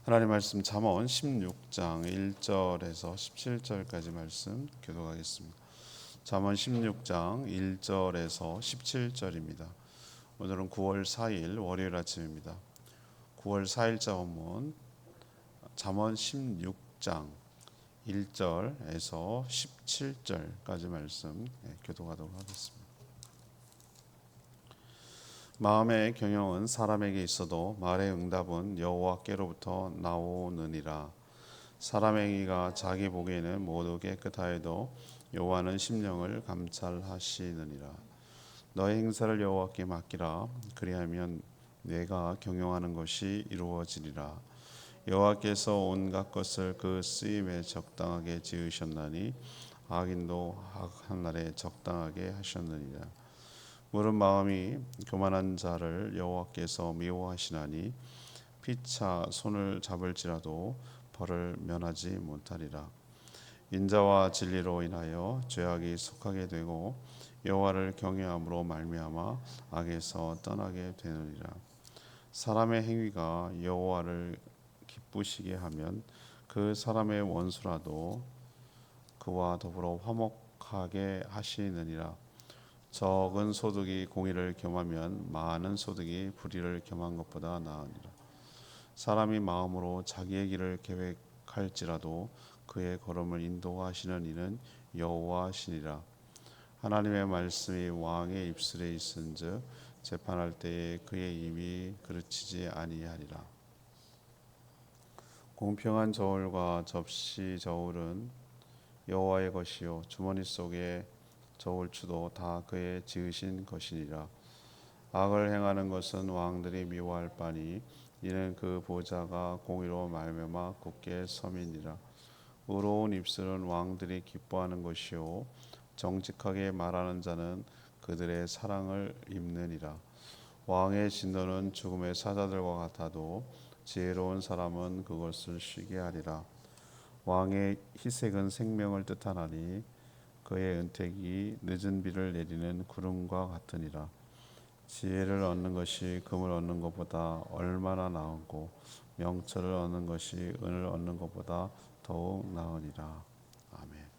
하나님 말씀 잠언 16장 1절에서 17절까지 말씀 교독하겠습니다. 잠언 16장 1절에서 17절입니다. 오늘은 9월 4일 월요일 아침입니다. 9월 4일 잠언 잠언 16장 1절에서 17절까지 말씀 교독하도록 하겠습니다. 마음의 경영은 사람에게 있어도 말의 응답은 여호와께로부터 나오느니라. 사람의 행위가 자기 보기에는 모두 깨끗하여도 여호와는 심령을 감찰하시느니라. 너의 행사를 여호와께 맡기라. 그리하면 내가 경영하는 것이 이루어지리라. 여호와께서 온갖 것을 그 쓰임에 적당하게 지으셨나니 악인도 악한 날에 적당하게 하셨느니라. 물은 마음이 교만한 자를 여호와께서 미워하시나니 피차 손을 잡을지라도 벌을 면하지 못하리라. 인자와 진리로 인하여 죄악이 속하게 되고 여호와를 경외함으로 말미암아 악에서 떠나게 되느니라. 사람의 행위가 여호와를 기쁘시게 하면 그 사람의 원수라도 그와 더불어 화목하게 하시느니라. 적은 소득이 공의를 겸하면 많은 소득이 불의를 겸한 것보다 나으니라. 사람이 마음으로 자기의 길을 계획할지라도 그의 걸음을 인도하시는 이는 여호와시니라. 하나님의 말씀이 왕의 입술에 있은즉 재판할 때에 그의 입이 그르치지 아니하리라. 공평한 저울과 접시 저울은 여호와의 것이요 주머니 속에 저울추도 다 그의 지으신 것이니라. 악을 행하는 것은 왕들이 미워할 바니 이는 그 보좌가 공의로 말미암아 굳게 섬이니라. 의로운 입술은 왕들이 기뻐하는 것이요 정직하게 말하는 자는 그들의 사랑을 입느니라. 왕의 진노는 죽음의 사자들과 같아도 지혜로운 사람은 그것을 쉬게 하리라. 왕의 희색은 생명을 뜻하나니 그의 은택이 늦은 비를 내리는 구름과 같으니라. 지혜를 얻는 것이 금을 얻는 것보다 얼마나 나은고 명철을 얻는 것이 은을 얻는 것보다 더욱 나으니라. 아멘.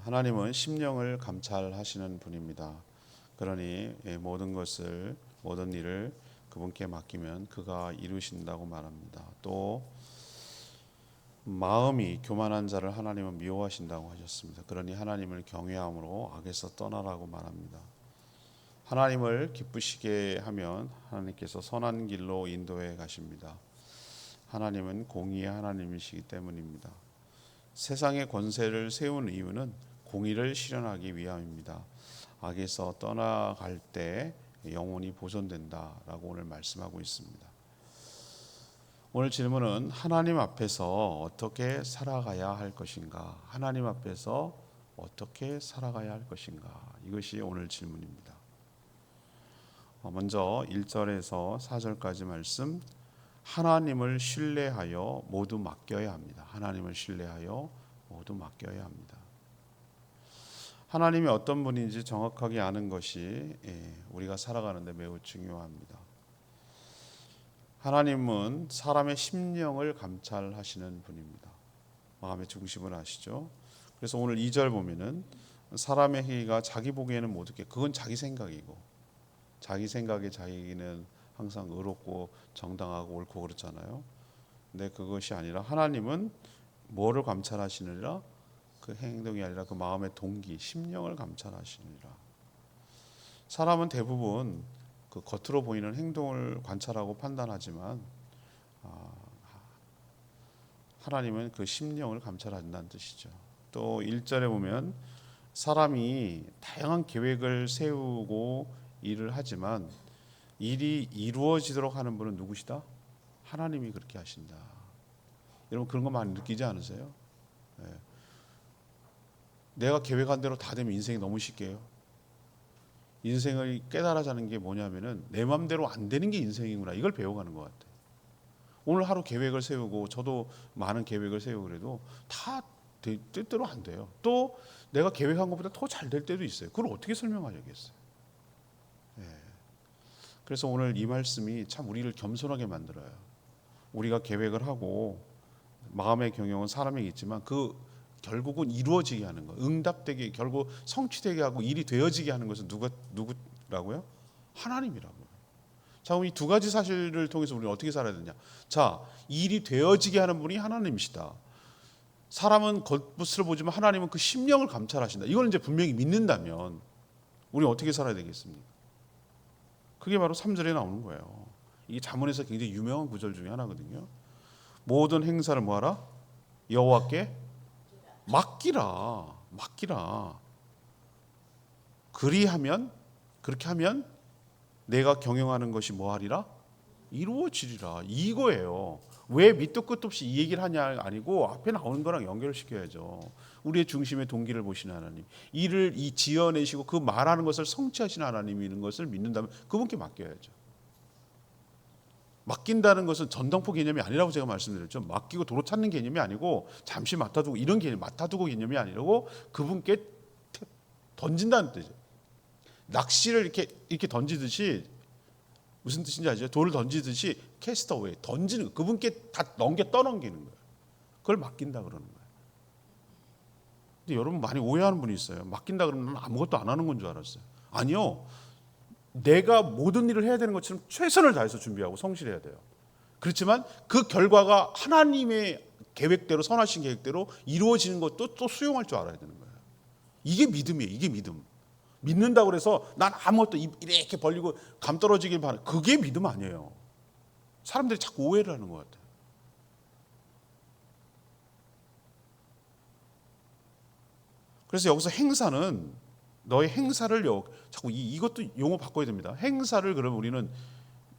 하나님은 심령을 감찰하시는 분입니다. 그러니 모든 일을 그분께 맡기면 그가 이루신다고 말합니다. 또 마음이 교만한 자를 하나님은 미워하신다고 하셨습니다. 그러니 하나님을 경외함으로 악에서 떠나라고 말합니다. 하나님을 기쁘시게 하면 하나님께서 선한 길로 인도해 가십니다. 하나님은 공의의 하나님이시기 때문입니다. 세상의 권세를 세운 이유는 공의를 실현하기 위함입니다. 악에서 떠나갈 때 영혼이 보존된다라고 오늘 말씀하고 있습니다. 오늘 질문은 하나님 앞에서 어떻게 살아가야 할 것인가? 하나님 앞에서 어떻게 살아가야 할 것인가? 이것이 오늘 질문입니다. 먼저 1절에서 4절까지 말씀, 하나님을 신뢰하여 모두 맡겨야 합니다. 하나님을 신뢰하여 모두 맡겨야 합니다. 하나님이 어떤 분인지 정확하게 아는 것이 우리가 살아가는데 매우 중요합니다. 하나님은 사람의 심령을 감찰하시는 분입니다. 마음의 중심을 아시죠? 그래서 오늘 2절 보면은 사람의 행위가 자기 보기에는 모두 그건 자기 생각이고 자기 생각에 자기는 항상 의롭고 정당하고 옳고 그렇잖아요. 근데 그것이 아니라 하나님은 뭐를 감찰하시느니라? 그 행동이 아니라 그 마음의 동기, 심령을 감찰하시느니라. 사람은 대부분 그 겉으로 보이는 행동을 관찰하고 판단하지만 하나님은 그 심령을 감찰한다는 뜻이죠. 또 1절에 보면 사람이 다양한 계획을 세우고 일을 하지만 일이 이루어지도록 하는 분은 누구시다? 하나님이 그렇게 하신다. 여러분 그런 거 많이 느끼지 않으세요? 네. 내가 계획한 대로 다 되면 인생이 너무 쉽게요. 인생을 깨달아자는 게 뭐냐면은 내 맘대로 안 되는 게 인생이구나, 이걸 배워가는 것 같아요. 오늘 하루 계획을 세우고 저도 많은 계획을 세우고 그래도 다 뜻대로 안 돼요. 또 내가 계획한 것보다 더 잘 될 때도 있어요. 그걸 어떻게 설명하려겠어요? 그래서 오늘 이 말씀이 참 우리를 겸손하게 만들어요. 우리가 계획을 하고 마음의 경영은 사람에게 있지만 그 결국은 이루어지게 하는 거, 응답되게 결국 성취되게 하고 일이 되어지게 하는 것은 누구라고요? 하나님이라고요. 자, 그럼 이 두 가지 사실을 통해서 우리는 어떻게 살아야 되냐? 자, 일이 되어지게 하는 분이 하나님이시다. 사람은 겉모습을 보지만 하나님은 그 심령을 감찰하신다. 이걸 이제 분명히 믿는다면 우리는 어떻게 살아야 되겠습니까? 그게 바로 3절에 나오는 거예요. 이게 잠언에서 굉장히 유명한 구절 중에 하나거든요. 모든 행사를 뭐하라? 여호와께 맡기라. 그렇게 하면 내가 경영하는 것이 뭐하리라? 이루어지리라. 이거예요. 왜 밑도 끝도 없이 이 얘기를 하냐 아니고 앞에 나오는 거랑 연결을 시켜야죠. 우리의 중심의 동기를 보시는 하나님, 일을 지어내시고 그 말하는 것을 성취하시는 하나님이는 것을 믿는다면 그분께 맡겨야죠. 맡긴다는 것은 전당포 개념이 아니라고 제가 말씀드렸죠. 맡기고 도로 찾는 개념이 아니고 잠시 맡아두고 이런 개념, 맡아두고 개념이 아니라고 그분께 던진다는 뜻이에요. 낚시를 이렇게 던지듯이 무슨 뜻인지 아시죠? 돌을 던지듯이 캐스터웨이 던지는 거, 그분께 다 떠넘기는 거예요. 그걸 맡긴다 그러는 거예요. 근데 여러분 많이 오해하는 분이 있어요. 맡긴다 그러면 아무것도 안 하는 건 줄 알았어요. 아니요. 내가 모든 일을 해야 되는 것처럼 최선을 다해서 준비하고 성실해야 돼요. 그렇지만 그 결과가 하나님의 계획대로 선하신 계획대로 이루어지는 것도 또 수용할 줄 알아야 되는 거예요. 이게 믿음이에요. 이게 믿음. 믿는다고 그래서 난 아무것도 이렇게 벌리고 감 떨어지길 바라는 그게 믿음 아니에요. 사람들이 자꾸 오해를 하는 것 같아요. 그래서 여기서 행사는 너의 행사를 자꾸 이것도 용어 바꿔야 됩니다. 행사를 그러면 우리는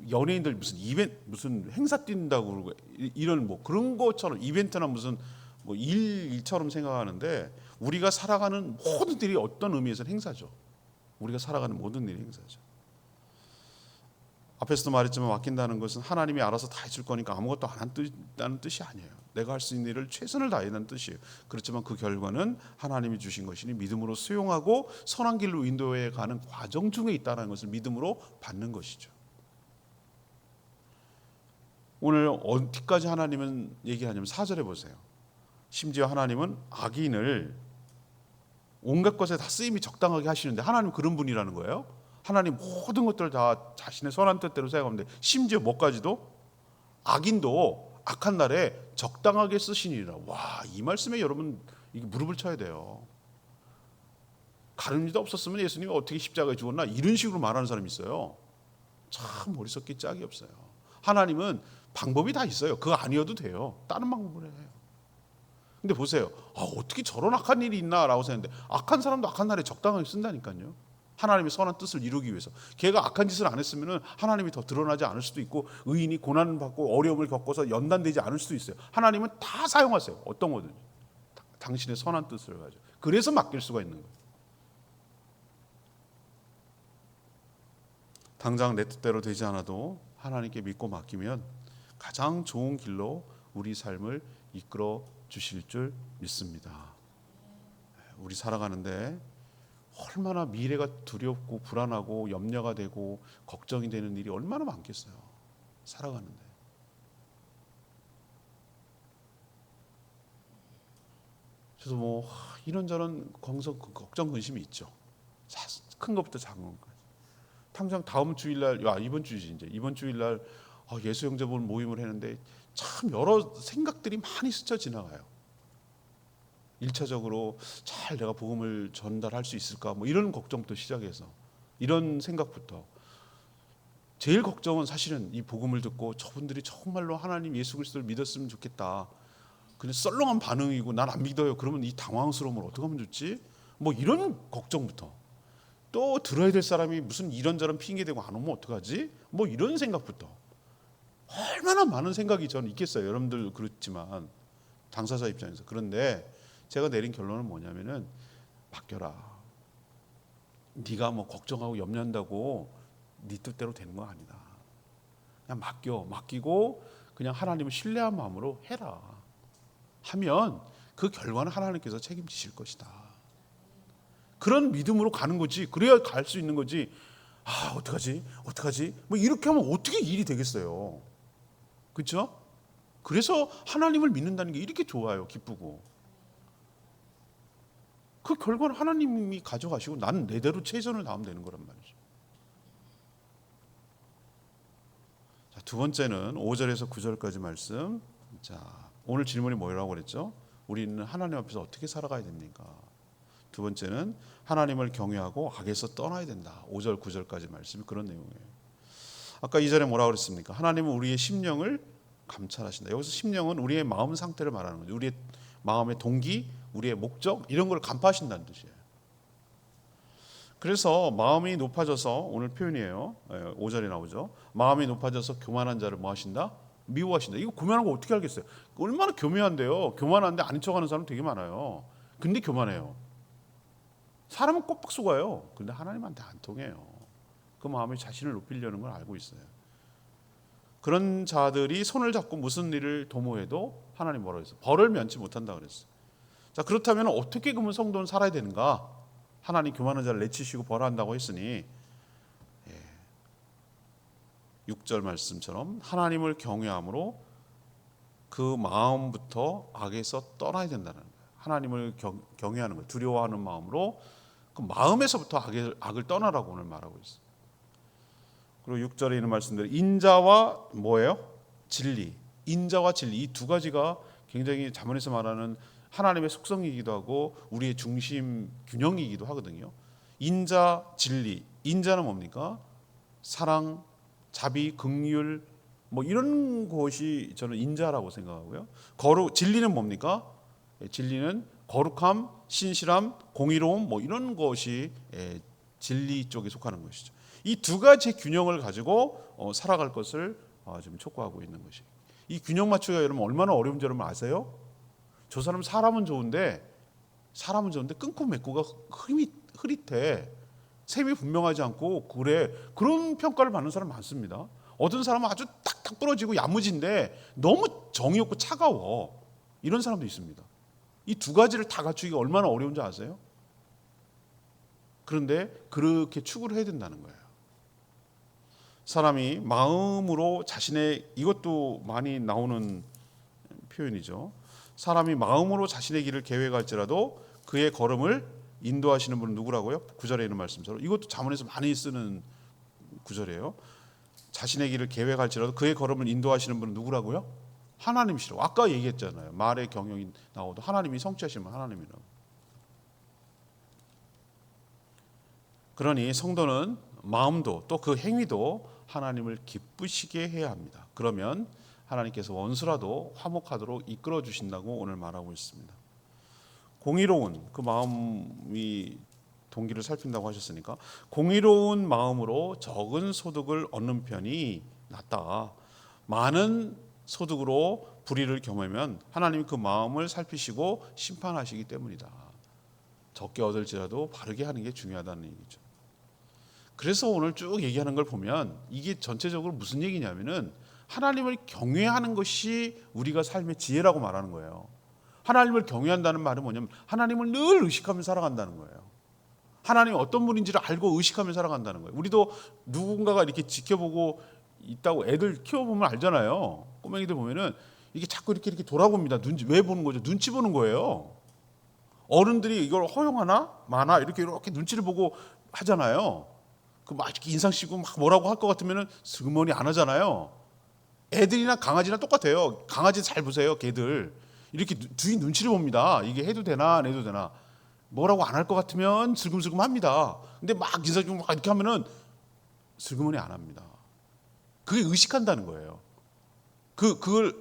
연예인들 무슨 이벤트 무슨 행사 뛴다고 그러고 이런 뭐 그런 것처럼 이벤트나 무슨 뭐 일처럼 생각하는데 우리가 살아가는 모든 일이 어떤 의미에서는 행사죠. 우리가 살아가는 모든 일이 행사죠. 앞에서도 말했지만 맡긴다는 것은 하나님이 알아서 다 해줄 거니까 아무것도 안 한다는 뜻이 아니에요. 내가 할 수 있는 일을 최선을 다하는 뜻이에요. 그렇지만 그 결과는 하나님이 주신 것이니 믿음으로 수용하고 선한 길로 인도해 가는 과정 중에 있다는 것을 믿음으로 받는 것이죠. 오늘 어디까지 하나님은 얘기하냐면 4절에 보세요. 심지어 하나님은 악인을 온갖 것에 다 쓰임이 적당하게 하시는데 하나님 그런 분이라는 거예요. 하나님 모든 것들을 다 자신의 선한 뜻대로 생각하는데 심지어 뭐까지도 악인도 악한 날에 적당하게 쓰시니라. 와, 이 말씀에 여러분 이게 무릎을 쳐야 돼요. 가늠리도 없었으면 예수님이 어떻게 십자가에 죽었나 이런 식으로 말하는 사람이 있어요. 참 머리 썩기 짝이 없어요. 하나님은 방법이 다 있어요. 그거 아니어도 돼요. 다른 방법을 해요. 근데 보세요. 어떻게 저런 악한 일이 있나라고 생각했는데 악한 사람도 악한 날에 적당하게 쓴다니까요. 하나님의 선한 뜻을 이루기 위해서. 걔가 악한 짓을 안 했으면 하나님이 더 드러나지 않을 수도 있고 의인이 고난을 받고 어려움을 겪어서 연단되지 않을 수도 있어요. 하나님은 다 사용하세요. 어떤 거든지. 당신의 선한 뜻을 가지고. 그래서 맡길 수가 있는 거예요. 당장 내 뜻대로 되지 않아도 하나님께 믿고 맡기면 가장 좋은 길로 우리 삶을 이끌어 주실 줄 믿습니다. 우리 살아가는데 얼마나 미래가 두렵고 불안하고 염려가 되고 걱정이 되는 일이 얼마나 많겠어요. 살아가는데. 그래서 뭐 이런저런 걱정 근심이 있죠. 큰 것부터 작은 것까지. 당장 다음 주일날, 이번 주지 이제 이번 주일날 예수 형제분 모임을 했는데 참 여러 생각들이 많이 스쳐 지나가요. 1차적으로 잘 내가 복음을 전달할 수 있을까 뭐 이런 걱정부터 시작해서 이런 생각부터 제일 걱정은 사실은 이 복음을 듣고 저분들이 정말로 하나님 예수 그리스도를 믿었으면 좋겠다. 근데 썰렁한 반응이고 난 안 믿어요. 그러면 이 당황스러움을 어떻게 하면 좋지? 뭐 이런 걱정부터 또 들어야 될 사람이 무슨 이런저런 핑계대고 안 오면 어떡하지? 뭐 이런 생각부터 얼마나 많은 생각이 저는 있겠어요. 여러분들 그렇지만 당사자 입장에서. 그런데 제가 내린 결론은 뭐냐면은 맡겨라. 네가 뭐 걱정하고 염려한다고 네 뜻대로 되는 거 아니다. 그냥 맡기고 그냥 하나님을 신뢰한 마음으로 해라. 하면 그 결과는 하나님께서 책임지실 것이다. 그런 믿음으로 가는 거지. 그래야 갈 수 있는 거지. 아, 어떡하지? 어떡하지? 뭐 이렇게 하면 어떻게 일이 되겠어요? 그렇죠? 그래서 하나님을 믿는다는 게 이렇게 좋아요. 기쁘고. 그 결과는 하나님이 가져가시고 나는 내대로 최선을 다하면 되는 거란 말이죠. 자, 두 번째는 5절에서 9절까지 말씀. 자, 오늘 질문이 뭐라고 그랬죠? 우리는 하나님 앞에서 어떻게 살아가야 됩니까? 두 번째는 하나님을 경외하고 악에서 떠나야 된다. 5절 9절까지 말씀이 그런 내용이에요. 아까 이전에 뭐라고 그랬습니까? 하나님은 우리의 심령을 감찰하신다. 여기서 심령은 우리의 마음 상태를 말하는 거죠. 우리의 마음의 동기, 우리의 목적 이런 걸 간파하신다는 뜻이에요. 그래서 마음이 높아져서 오늘 표현이에요. 5절에 나오죠. 마음이 높아져서 교만한 자를 뭐 하신다? 미워하신다. 이거 교만한 거 어떻게 알겠어요? 얼마나 교묘한데요. 교만한데 아닌 척하는 사람 되게 많아요. 근데 교만해요. 사람은 꼬박 속아요. 근데 하나님한테 안 통해요. 그 마음이 자신을 높이려는 걸 알고 있어요. 그런 자들이 손을 잡고 무슨 일을 도모해도 하나님 뭐라고 했어요? 벌을 면치 못한다 그랬어요. 자, 그렇다면 어떻게 그러면 성도는 살아야 되는가? 하나님 교만한 자를 내치시고 벌한다고 했으니 6절 말씀처럼 하나님을 경외함으로 그 마음부터 악에서 떠나야 된다는 거예요. 하나님을 경외하는 거예요. 두려워하는 마음으로 그 마음에서부터 악을 떠나라고 오늘 말하고 있어요. 그리고 6절에 있는 말씀대로 인자와 뭐예요? 진리. 인자와 진리 이 두 가지가 굉장히 자문에서 말하는 하나님의 속성이기도 하고 우리의 중심 균형이기도 하거든요. 인자, 진리. 인자는 뭡니까? 사랑, 자비, 긍휼 뭐 이런 것이 저는 인자라고 생각하고요. 진리는 뭡니까? 진리는 거룩함, 신실함, 공의로움 뭐 이런 것이 진리 쪽에 속하는 것이죠. 이 두 가지 균형을 가지고 살아갈 것을 지금 촉구하고 있는 것이. 이 균형 맞추기가 여러분 얼마나 어려운지 여러분 아세요? 저 사람 사람은 좋은데 끊고 맺고가 흐릿해. 셈이 분명하지 않고 그래. 그런 평가를 받는 사람 많습니다. 어떤 사람은 아주 탁탁 부러지고 야무진데 너무 정이 없고 차가워. 이런 사람도 있습니다. 이 두 가지를 다 갖추기가 얼마나 어려운지 아세요? 그런데 그렇게 추구를 해야 된다는 거예요. 사람이 마음으로 이것도 많이 나오는 표현이죠. 사람이 마음으로 자신의 길을 계획할지라도 그의 걸음을 인도하시는 분은 누구라고요? 9절에 있는 말씀처럼 이것도 자문에서 많이 쓰는 구절이에요. 자신의 길을 계획할지라도 그의 걸음을 인도하시는 분은 누구라고요? 하나님이시라고. 아까 얘기했잖아요. 말의 경영이 나오도 하나님이 성취하시면 하나님이라고. 그러니 성도는 마음도 또 그 행위도 하나님을 기쁘시게 해야 합니다. 그러면 하나님께서 원수라도 화목하도록 이끌어 주신다고 오늘 말하고 있습니다. 공의로운 그 마음이 동기를 살핀다고 하셨으니까 공의로운 마음으로 적은 소득을 얻는 편이 낫다. 많은 소득으로 불의를 경험하면 하나님이 그 마음을 살피시고 심판하시기 때문이다. 적게 얻을지라도 바르게 하는 게 중요하다는 얘기죠. 그래서 오늘 쭉 얘기하는 걸 보면 이게 전체적으로 무슨 얘기냐면은 하나님을 경외하는 것이 우리가 삶의 지혜라고 말하는 거예요. 하나님을 경외한다는 말은 뭐냐면 하나님을 늘 의식하며 살아간다는 거예요. 하나님이 어떤 분인지를 알고 의식하며 살아간다는 거예요. 우리도 누군가가 이렇게 지켜보고 있다고 애들 키워보면 알잖아요. 꼬맹이들 보면은 이게 자꾸 이렇게 돌아봅니다. 왜 보는 거죠? 눈치 보는 거예요. 어른들이 이걸 허용하나 마나 이렇게 눈치를 보고 하잖아요. 그 막 이렇게 인상 쓰고 막 뭐라고 할 것 같으면은 슬그머니 안 하잖아요. 애들이나 강아지나 똑같아요. 강아지 잘 보세요. 개들 이렇게 주인 눈치를 봅니다. 이게 해도 되나 안 해도 되나. 뭐라고 안 할 것 같으면 슬금슬금 합니다. 근데 막 인상 쓰고 막 이렇게 하면은 슬그머니 안 합니다. 그게 의식한다는 거예요. 그걸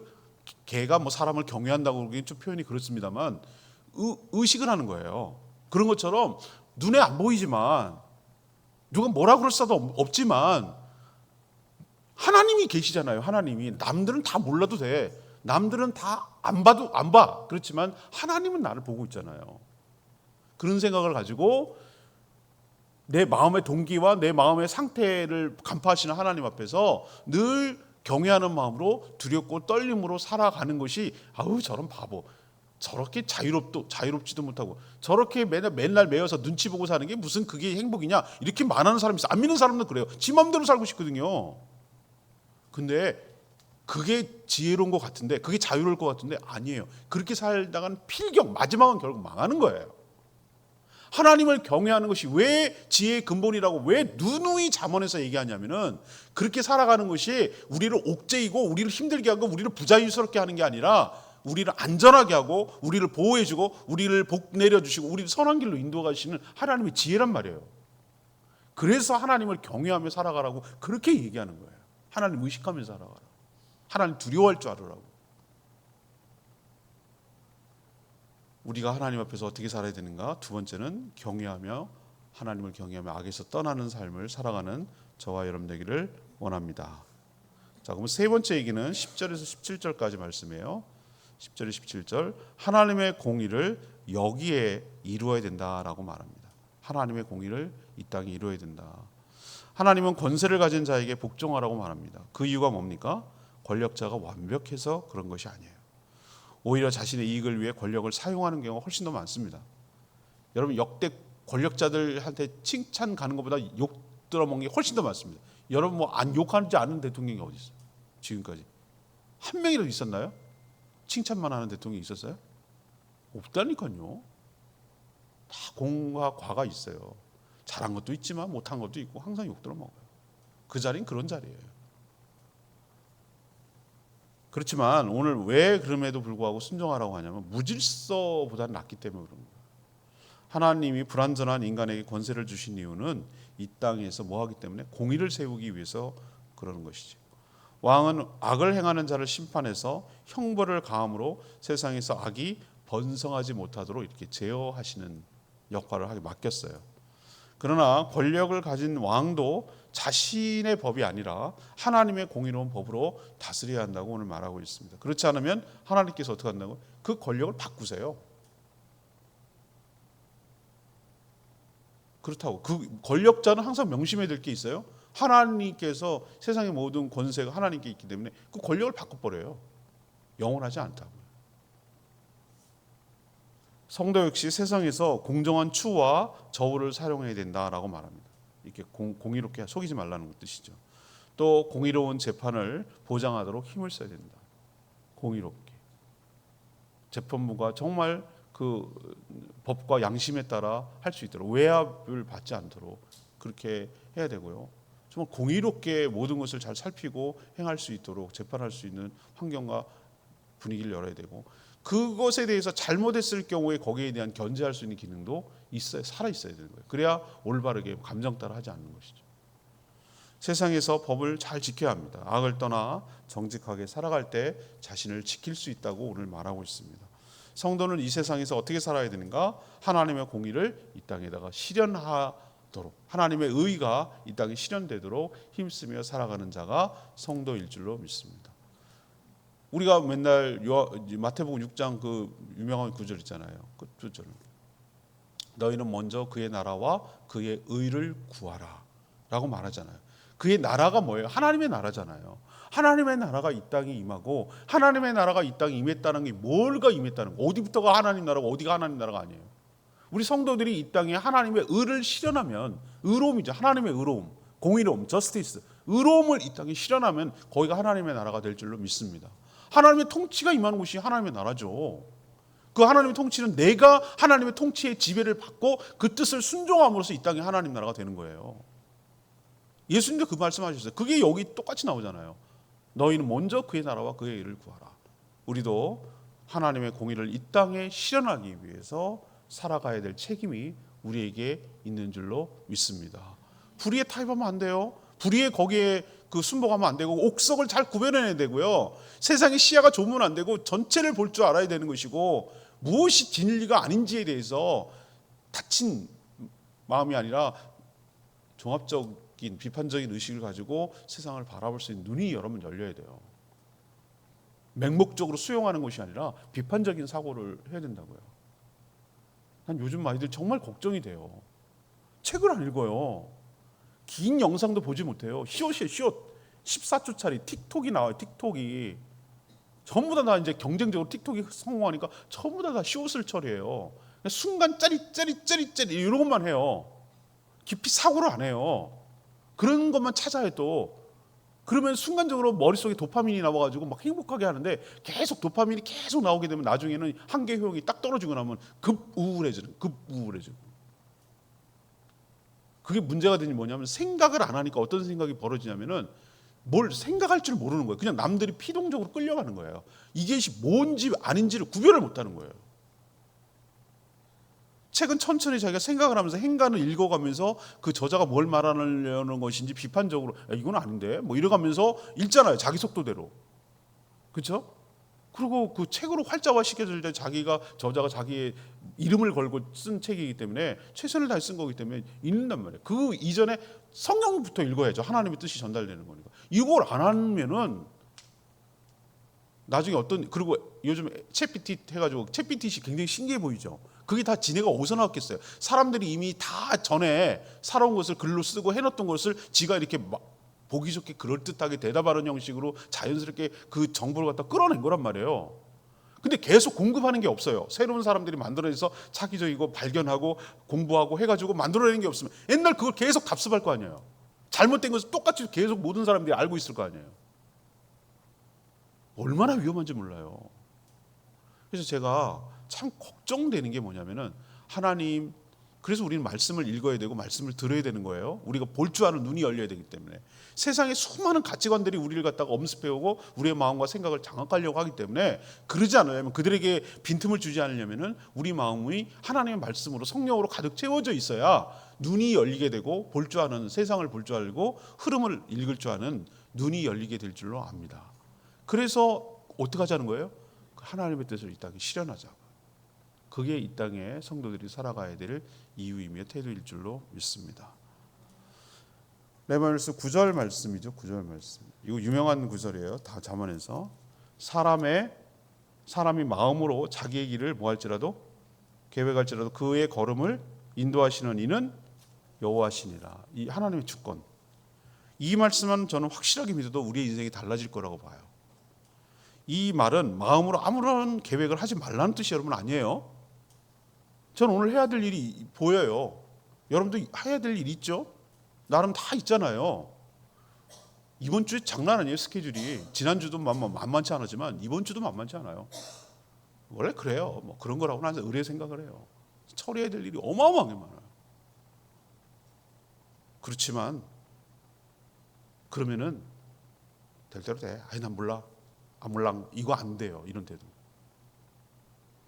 개가 뭐 사람을 경외한다고 그러기엔 좀 표현이 그렇습니다만 의식을 하는 거예요. 그런 것처럼 눈에 안 보이지만 누가 뭐라 그럴 수도 없지만 하나님이 계시잖아요. 하나님이 남들은 다 몰라도 돼. 남들은 다 안 봐. 그렇지만 하나님은 나를 보고 있잖아요. 그런 생각을 가지고 내 마음의 동기와 내 마음의 상태를 간파하시는 하나님 앞에서 늘 경외하는 마음으로 두렵고 떨림으로 살아가는 것이 아우 저런 바보 저렇게 자유롭지도 못하고 저렇게 맨날 매여서 눈치 보고 사는 게 무슨 그게 행복이냐 이렇게 말하는 사람이 있어. 안 믿는 사람도 그래요. 지 맘대로 살고 싶거든요. 근데 그게 지혜로운 것 같은데, 그게 자유로울 것 같은데 아니에요. 그렇게 살다간 필경, 마지막은 결국 망하는 거예요. 하나님을 경외하는 것이 왜 지혜의 근본이라고 왜 누누이 잠언에서 얘기하냐면은, 그렇게 살아가는 것이 우리를 옥죄이고 우리를 힘들게 하고 우리를 부자유스럽게 하는 게 아니라 우리를 안전하게 하고 우리를 보호해주고 우리를 복 내려주시고 우리를 선한 길로 인도하시는 하나님의 지혜란 말이에요. 그래서 하나님을 경외하며 살아가라고 그렇게 얘기하는 거예요. 하나님 의식하며 살아가라. 하나님 두려워할 줄 알으라고. 우리가 하나님 앞에서 어떻게 살아야 되는가? 두 번째는 경외하며, 하나님을 경외하며 악에서 떠나는 삶을 살아가는 저와 여러분 되기를 원합니다. 자, 그럼 세 번째 얘기는 10절에서 17절까지 말씀이에요. 10절에 17절, 하나님의 공의를 여기에 이루어야 된다라고 말합니다. 하나님의 공의를 이 땅에 이루어야 된다. 하나님은 권세를 가진 자에게 복종하라고 말합니다. 그 이유가 뭡니까? 권력자가 완벽해서 그런 것이 아니에요. 오히려 자신의 이익을 위해 권력을 사용하는 경우가 훨씬 더 많습니다. 여러분, 역대 권력자들한테 칭찬 가는 것보다 욕 들어먹는 게 훨씬 더 많습니다. 여러분 뭐 안 욕하지 않은 대통령이 어디 있어요? 지금까지 한 명이라도 있었나요? 칭찬만 하는 대통령이 있었어요? 없다니까요. 다 공과 과가 있어요. 잘한 것도 있지만 못한 것도 있고 항상 욕 들어먹어요. 그 자리는 그런 자리예요. 그렇지만 오늘 왜 그럼에도 불구하고 순종하라고 하냐면 무질서보다는 낫기 때문에 그런 거예요. 하나님이 불완전한 인간에게 권세를 주신 이유는 이 땅에서 뭐 하기 때문에 공의를 세우기 위해서 그러는 것이죠. 왕은 악을 행하는 자를 심판해서 형벌을 가함으로 세상에서 악이 번성하지 못하도록 이렇게 제어하시는 역할을 하게 맡겼어요. 그러나 권력을 가진 왕도 자신의 법이 아니라 하나님의 공의로운 법으로 다스려야 한다고 오늘 말하고 있습니다. 그렇지 않으면 하나님께서 어떻게 한다고? 그 권력을 바꾸세요. 그렇다고 그 권력자는 항상 명심해야 될 게 있어요. 하나님께서 세상의 모든 권세가 하나님께 있기 때문에 그 권력을 바꿔버려요. 영원하지 않다고. 성도 역시 세상에서 공정한 추와 저울을 사용해야 된다라고 말합니다. 이렇게 공의롭게 속이지 말라는 뜻이죠. 또 공의로운 재판을 보장하도록 힘을 써야 된다. 공의롭게 재판부가 정말 그 법과 양심에 따라 할 수 있도록 외압을 받지 않도록 그렇게 해야 되고요. 정말 공의롭게 모든 것을 잘 살피고 행할 수 있도록 재판할 수 있는 환경과 분위기를 열어야 되고, 그것에 대해서 잘못했을 경우에 거기에 대한 견제할 수 있는 기능도 있어야, 살아 있어야 되는 거예요. 그래야 올바르게 감정 따라 하지 않는 것이죠. 세상에서 법을 잘 지켜야 합니다. 악을 떠나 정직하게 살아갈 때 자신을 지킬 수 있다고 오늘 말하고 있습니다. 성도는 이 세상에서 어떻게 살아야 되는가? 하나님의 공의를 이 땅에다가 실현하도록, 하나님의 의가 이 땅에 실현되도록 힘쓰며 살아가는 자가 성도일 줄로 믿습니다. 우리가 맨날 마태복음 6장 그 유명한 구절 있잖아요. 그 구절. 너희는 먼저 그의 나라와 그의 의를 구하라 라고 말하잖아요. 그의 나라가 뭐예요? 하나님의 나라잖아요. 하나님의 나라가 이 땅에 임하고, 하나님의 나라가 이 땅에 임했다는 게 뭘가 임했다는 거? 어디부터가 하나님 나라고 어디가 하나님 나라가 아니에요. 우리 성도들이 이 땅에 하나님의 의를 실현하면, 의로움이죠. 하나님의 의로움, 공의로움, 저스티스, 의로움을 이 땅에 실현하면 거기가 하나님의 나라가 될 줄로 믿습니다. 하나님의 통치가 임하는 곳이 하나님의 나라죠. 그 하나님의 통치는 내가 하나님의 통치의 지배를 받고 그 뜻을 순종함으로써 이 땅에 하나님 나라가 되는 거예요. 예수님도 그 말씀하셨어요. 그게 여기 똑같이 나오잖아요. 너희는 먼저 그의 나라와 그의 의를 구하라. 우리도 하나님의 공의를 이 땅에 실현하기 위해서 살아가야 될 책임이 우리에게 있는 줄로 믿습니다. 불의에 타협하면 안 돼요. 불의에 거기에 그 순복하면 안 되고, 옥석을 잘 구별해내야 되고요. 세상의 시야가 좁으면 안 되고 전체를 볼 줄 알아야 되는 것이고, 무엇이 진리가 아닌지에 대해서 닫힌 마음이 아니라 종합적인 비판적인 의식을 가지고 세상을 바라볼 수 있는 눈이 여러분 열려야 돼요. 맹목적으로 수용하는 것이 아니라 비판적인 사고를 해야 된다고요. 난 요즘 아이들 정말 걱정이 돼요. 책을 안 읽어요. 긴 영상도 보지 못해요. 숏이에요, 숏. 14초짜리 틱톡이 나와요. 틱톡이 전부 다 이제 경쟁적으로 틱톡이 성공하니까 전부 다 숏을 처리해요. 순간 짜릿 이런 것만 해요. 깊이 사고를 안 해요. 그런 것만 찾아요 또. 그러면 순간적으로 머릿속에 도파민이 나와가지고 막 행복하게 하는데 계속 도파민이 계속 나오게 되면 나중에는 한계 효용이 딱 떨어지고 나면 급 우울해지는. 그게 문제가 되는 게 뭐냐면 생각을 안 하니까 어떤 생각이 벌어지냐면은 뭘 생각할 줄 모르는 거예요. 그냥 남들이 피동적으로 끌려가는 거예요. 이게 뭔지 아닌지를 구별을 못하는 거예요. 책은 천천히 자기가 생각을 하면서 행간을 읽어가면서 그 저자가 뭘 말하려는 것인지 비판적으로 이건 아닌데 뭐 이래가면서 읽잖아요. 자기 속도대로. 그렇죠? 그리고 그 책으로 활자화 시켜줄 때 저자가 자기의 이름을 걸고 쓴 책이기 때문에 최선을 다해 쓴 거기 때문에 읽는단 말이에요. 그 이전에 성경부터 읽어야죠. 하나님의 뜻이 전달되는 거니까. 이걸 안 하면은 나중에 그리고 요즘 챗PT 해가지고 챗PT이 굉장히 신기해 보이죠. 그게 다 지네가 어디서 나왔겠어요. 사람들이 이미 다 전에 살아온 것을 글로 쓰고 해놨던 것을 지가 이렇게 보기 좋게 그럴듯하게 대답하는 형식으로 자연스럽게 그 정보를 갖다 끌어낸 거란 말이에요. 근데 계속 공급하는 게 없어요. 새로운 사람들이 만들어내서 차기적이고 발견하고 공부하고 해가지고 만들어내는 게 없으면 옛날 그걸 계속 답습할 거 아니에요. 잘못된 것을 똑같이 계속 모든 사람들이 알고 있을 거 아니에요. 얼마나 위험한지 몰라요. 그래서 제가 참 걱정되는 게 뭐냐면은 하나님, 그래서 우리는 말씀을 읽어야 되고 말씀을 들어야 되는 거예요. 우리가 볼 줄 아는 눈이 열려야 되기 때문에. 세상에 수많은 가치관들이 우리를 갖다가 엄습해오고 우리의 마음과 생각을 장악하려고 하기 때문에 그러지 않으려면, 그들에게 빈틈을 주지 않으려면은 우리 마음이 하나님의 말씀으로 성령으로 가득 채워져 있어야 눈이 열리게 되고 볼 줄 아는, 세상을 볼 줄 알고 흐름을 읽을 줄 아는 눈이 열리게 될 줄로 압니다. 그래서 어떻게 하자는 거예요? 하나님의 뜻을 이 땅에 실현하자고. 그게 이 땅에 성도들이 살아가야 될 이유이며 태도일 줄로 믿습니다. 레바논스 9절 말씀이죠. 9절 말씀. 이거 유명한 구절이에요. 다 잠언에서 사람이 마음으로 자기의 길을 뭐할지라도 계획할지라도 그의 걸음을 인도하시는 이는 여호와시니라. 이 하나님의 주권. 이 말씀은 저는 확실하게 믿어도 우리의 인생이 달라질 거라고 봐요. 이 말은 마음으로 아무런 계획을 하지 말라는 뜻이 여러분 아니에요. 저는 오늘 해야 될 일이 보여요. 여러분도 해야 될 일 있죠? 나름 다 있잖아요. 이번 주에 장난 아니에요. 스케줄이. 지난주도 만만치 않았지만 이번 주도 만만치 않아요. 원래 그래요. 뭐 그런 거라고는 항상 의뢰 생각을 해요. 처리해야 될 일이 어마어마하게 많아요. 그렇지만 그러면은 될 대로 돼. 아니 난 몰라. 이거 안 돼요. 이런 데도.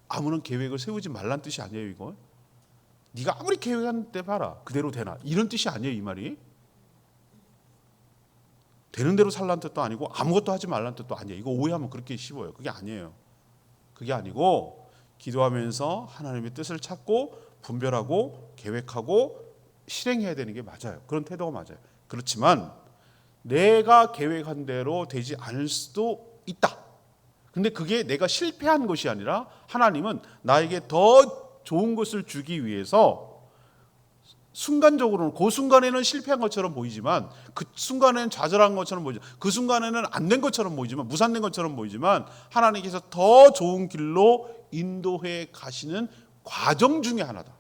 아무런 계획을 세우지 말란 뜻이 아니에요. 이거. 네가 아무리 계획한 때 봐라. 그대로 되나. 이런 뜻이 아니에요. 이 말이. 되는 대로 살란 뜻도 아니고 아무것도 하지 말란 뜻도 아니에요. 이거 오해하면 그렇게 쉬워요. 그게 아니에요. 그게 아니고 기도하면서 하나님의 뜻을 찾고 분별하고 계획하고 실행해야 되는 게 맞아요. 그런 태도가 맞아요. 그렇지만 내가 계획한 대로 되지 않을 수도 있다. 근데 그게 내가 실패한 것이 아니라 하나님은 나에게 더 좋은 것을 주기 위해서 순간적으로는 그 순간에는 실패한 것처럼 보이지만 그 순간에는 좌절한 것처럼 보이지만 그 순간에는 안 된 것처럼 보이지만 무산된 것처럼 보이지만 하나님께서 더 좋은 길로 인도해 가시는 과정 중에 하나다.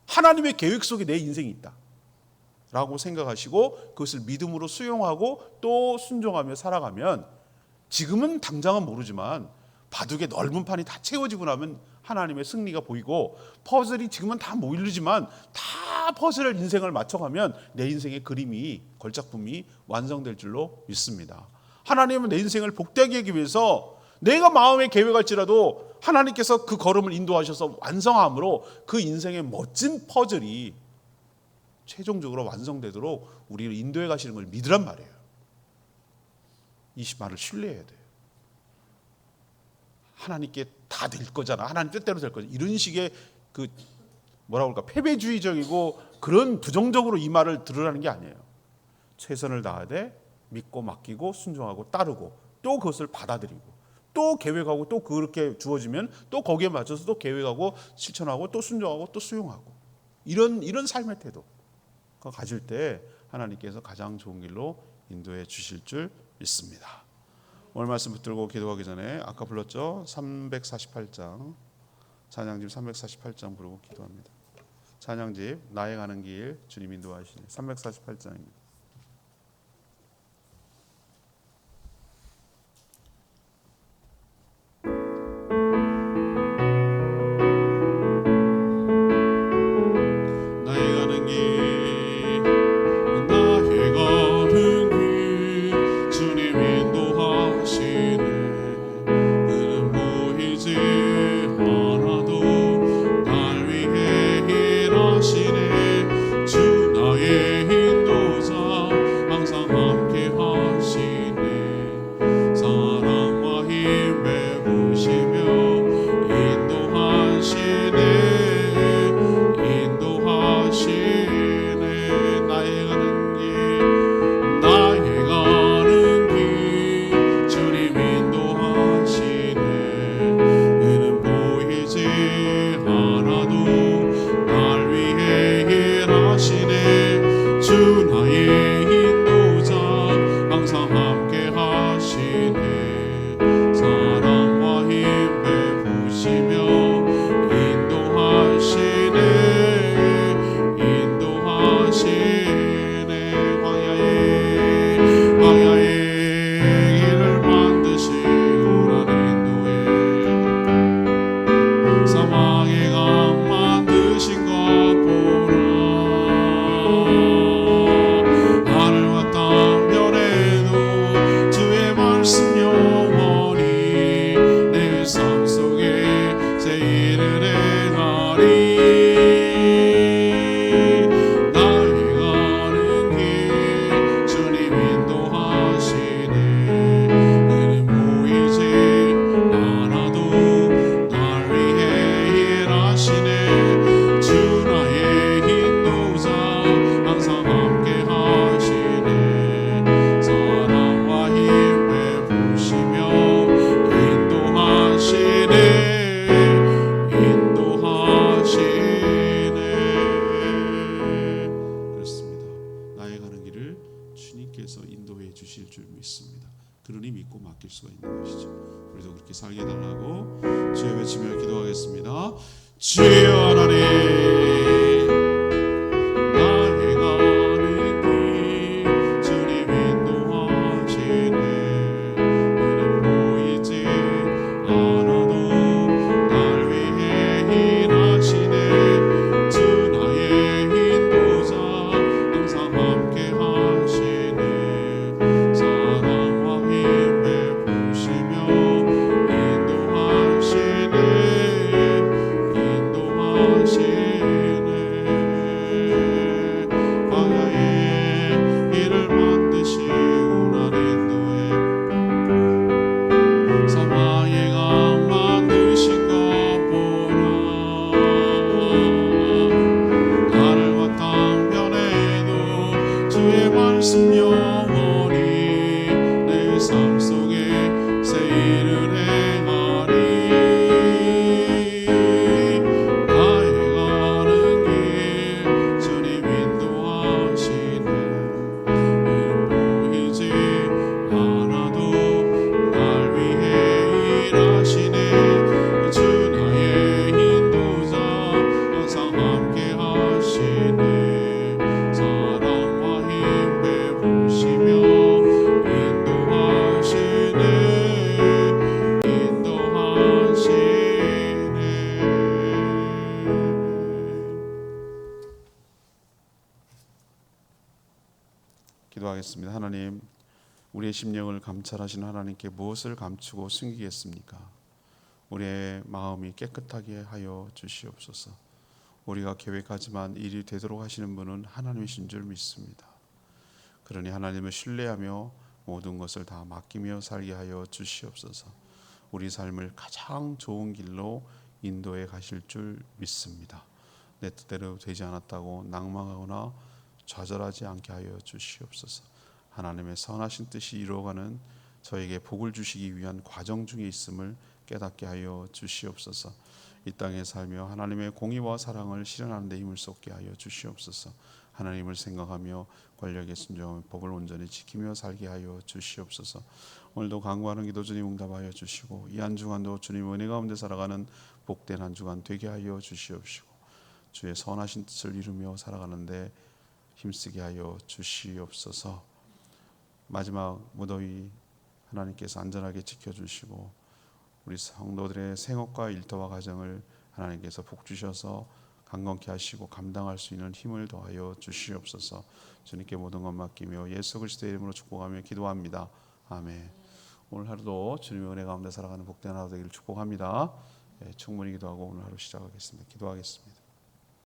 하나님의 계획 속에 내 인생이 있다 라고 생각하시고 그것을 믿음으로 수용하고 또 순종하며 살아가면 지금은 당장은 모르지만 바둑의 넓은 판이 다 채워지고 나면 하나님의 승리가 보이고 퍼즐이 지금은 다 모이르지만 다 퍼즐을 인생을 맞춰가면 내 인생의 그림이 걸작품이 완성될 줄로 믿습니다. 하나님은 내 인생을 복되게 하기 위해서 내가 마음에 계획할지라도 하나님께서 그 걸음을 인도하셔서 완성함으로 그 인생의 멋진 퍼즐이 최종적으로 완성되도록 우리를 인도해 가시는 걸 믿으란 말이에요. 이 말을 신뢰해야 돼요. 하나님께 다 될 거잖아. 하나님 뜻대로 될 거잖아. 이런 식의 그 뭐라고 할까 패배주의적이고 그런 부정적으로 이 말을 들으라는 게 아니에요. 최선을 다하되 믿고 맡기고 순종하고 따르고 또 그것을 받아들이고 또 계획하고 또 그렇게 주어지면 또 거기에 맞춰서 또 계획하고 실천하고 또 순종하고 또 수용하고 이런 삶의 태도 가질 때 하나님께서 가장 좋은 길로 인도해 주실 줄 믿습니다. 오늘 말씀 붙들고 기도하기 전에 아까 불렀죠? 348장 찬양집 348장 부르고 기도합니다. 찬양집 나의 가는 길 주님 인도하시네 348장입니다. 그러니 믿고 맡길 수가 있는 것이죠. 우리도 그렇게 살게 해달라고 주여 외치며 기도하겠습니다. 주여 하나님 나의 가는 길 주님 인도하시네 그는 보이지 않아도 날 위해 일하시네 주 나의 인도자 항상 함께 하시네 사랑과 힘에 부시며 말씀 영원히 내 삶 속에 새 일을 행하리 나의 가는 길 주님 인도하시네 그는 보이지 않아도 날 위해 일하시네 주 나의 인도자 항상 함께 하시네 기도하겠습니다. 하나님, 우리의 심령을 감찰하시는 하나님께 무엇을 감추고 숨기겠습니까? 우리의 마음이 깨끗하게 하여 주시옵소서. 우리가 계획하지만 일이 되도록 하시는 분은 하나님이신 줄 믿습니다. 그러니 하나님을 신뢰하며 모든 것을 다 맡기며 살게 하여 주시옵소서. 우리 삶을 가장 좋은 길로 인도해 가실 줄 믿습니다. 내 뜻대로 되지 않았다고 낭망하거나 좌절하지 않게 하여 주시옵소서. 하나님의 선하신 뜻이 이루어가는 저에게 복을 주시기 위한 과정 중에 있음을 깨닫게 하여 주시옵소서. 이 땅에 살며 하나님의 공의와 사랑을 실현하는 데 힘을 쏟게 하여 주시옵소서. 하나님을 생각하며 권력에 순종하며 법을 온전히 지키며 살게 하여 주시옵소서. 오늘도 간구하는 기도 주님 응답하여 주시고 이 한 주간도 주님 은혜 가운데 살아가는 복된 한 주간 되게 하여 주시옵시고 주의 선하신 뜻을 이루며 살아가는데 힘쓰게 하여 주시옵소서. 마지막 무더위 하나님께서 안전하게 지켜주시고 우리 성도들의 생업과 일터와 가정을 하나님께서 복 주셔서 강건케 하시고 감당할 수 있는 힘을 더하여 주시옵소서. 주님께 모든 것 맡기며 예수 그리스도의 이름으로 축복하며 기도합니다. 아멘. 오늘 하루도 주님의 은혜 가운데 살아가는 복된 하루 되기를 축복합니다. 충분히 기도하고 오늘 하루 시작하겠습니다. 기도하겠습니다.